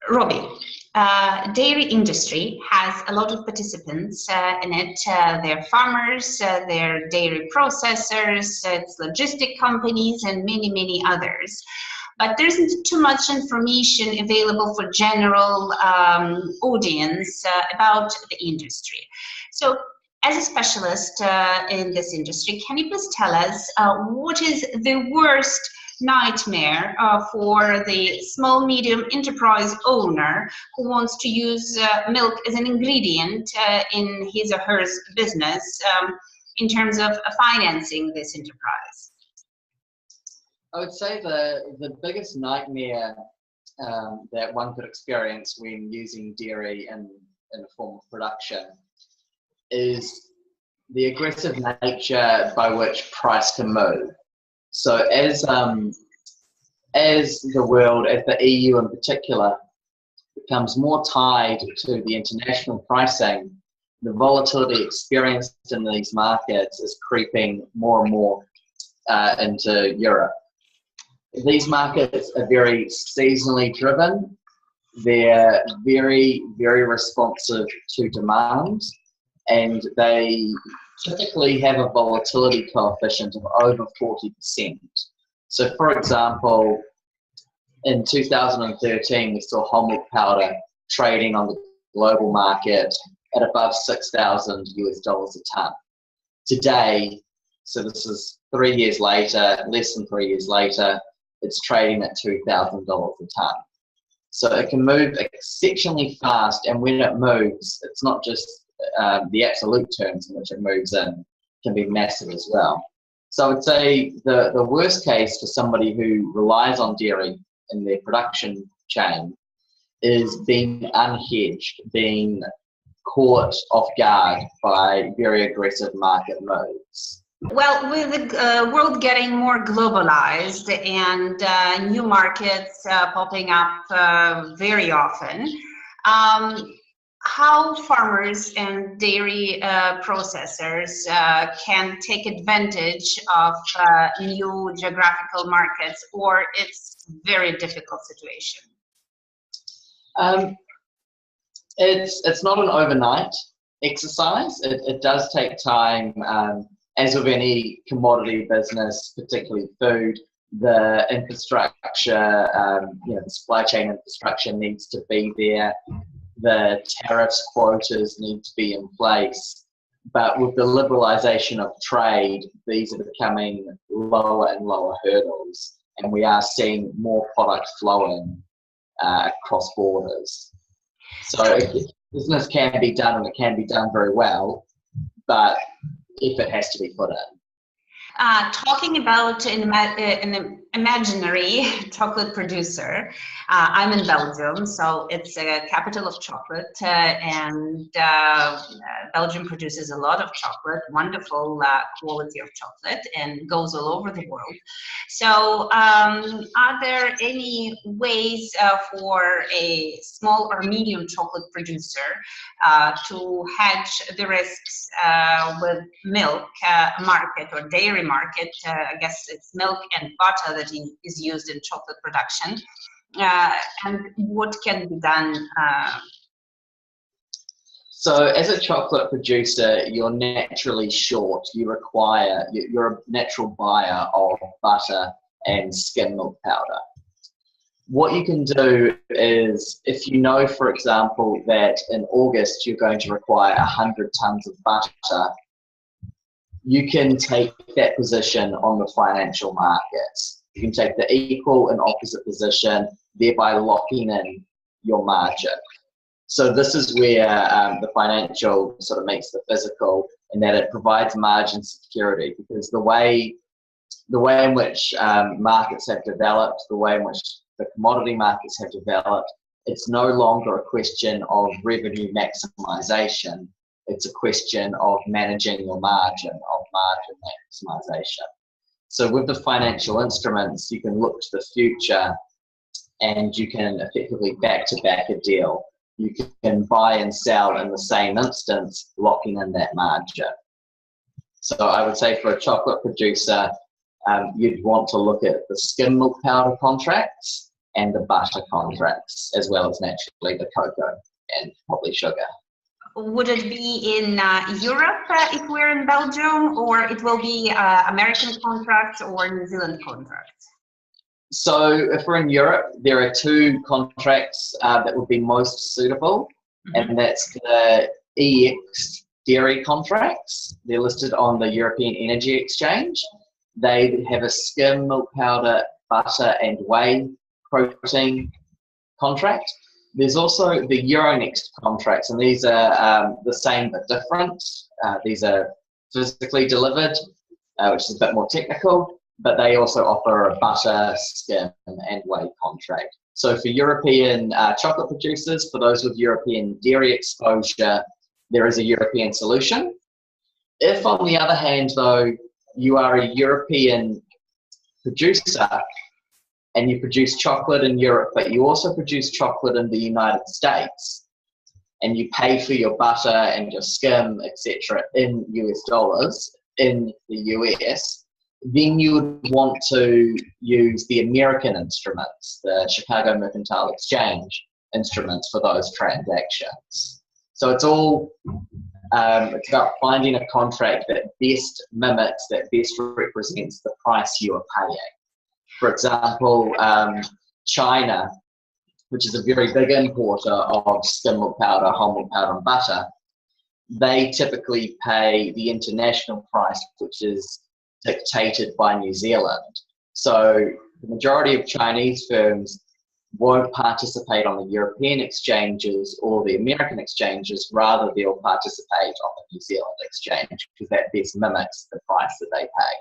Robbie, dairy industry has a lot of participants in it. They're farmers, they're dairy processors, it's logistic companies, and many, many others. But there isn't too much information available for general audience about the industry. So, as a specialist in this industry, can you please tell us what is the worst nightmare for the small medium enterprise owner who wants to use milk as an ingredient in his or her business in terms of financing this enterprise? I would say the biggest nightmare that one could experience when using dairy in a form of production is the aggressive nature by which price can move. So as the world, as the EU in particular, becomes more tied to the international pricing, the volatility experienced in these markets is creeping more and more into Europe. These markets are very seasonally driven. They're very, very responsive to demand, and they typically have a volatility coefficient of over 40%. So for example, in 2013, we saw whole milk powder trading on the global market at above $6,000 US a ton. Today, so this is 3 years later, less than 3 years later, it's trading at $2,000 a ton. So it can move exceptionally fast, and when it moves, it's not just the absolute terms in which it moves in can be massive as well. So I would say the worst case for somebody who relies on dairy in their production chain is being unhedged, being caught off guard by very aggressive market moves. Well, with the world getting more globalized and new markets popping up very often, how farmers and dairy processors can take advantage of new geographical markets, or it's a very difficult situation? It's not an overnight exercise. It does take time. As with any commodity business, particularly food, the infrastructure, the supply chain infrastructure needs to be there. The tariffs, quotas need to be in place. But with the liberalisation of trade, these are becoming lower and lower hurdles, and we are seeing more product flowing across borders. So business can be done, and it can be done very well, but effort has to be put in. Talking about an imaginary chocolate producer, I'm in Belgium, so it's a capital of chocolate, and Belgium produces a lot of chocolate, wonderful quality of chocolate, and goes all over the world. So are there any ways for a small or medium chocolate producer to hedge the risks with milk market or dairy market? I guess it's milk and butter that is used in chocolate production. And what can be done? So as a chocolate producer, you're naturally short. You're a natural buyer of butter and skim milk powder. What you can do is, if you know, for example, that in August you're going to require 100 tons of butter, you can take that position on the financial markets. You can take the equal and opposite position, thereby locking in your margin. So this is where the financial sort of meets the physical, in that it provides margin security, because the way in which markets have developed, the way in which the commodity markets have developed, it's no longer a question of revenue maximization. It's a question of managing your margin, of margin maximization. So with the financial instruments, you can look to the future and you can effectively back-to-back a deal. You can buy and sell in the same instance, locking in that margin. So I would say for a chocolate producer, you'd want to look at the skim milk powder contracts, and the butter contracts, as well as naturally the cocoa and probably sugar. Would it be in Europe if we're in Belgium, or it will be American contracts or New Zealand contracts? So if we're in Europe, there are two contracts that would be most suitable, and that's the EX dairy contracts. They're listed on the European Energy Exchange. They have a skim, milk powder, butter and whey protein contract. There's also the Euronext contracts, and these are the same but different. These are physically delivered, which is a bit more technical, but they also offer a butter, skim and whey contract. So for European chocolate producers, for those with European dairy exposure, there is a European solution. If, on the other hand, though, you are a European producer and you produce chocolate in Europe, but you also produce chocolate in the United States, and you pay for your butter and your skim, etc., in US dollars in the US, then you would want to use the American instruments, the Chicago Mercantile Exchange instruments for those transactions. So it's all it's about finding a contract that best mimics, that best represents the price you are paying. For example, China, which is a very big importer of skim milk powder, whole milk powder and butter, they typically pay the international price, which is dictated by New Zealand. So the majority of Chinese firms won't participate on the European exchanges or the American exchanges, rather they'll participate on the New Zealand exchange because that best mimics the price that they pay.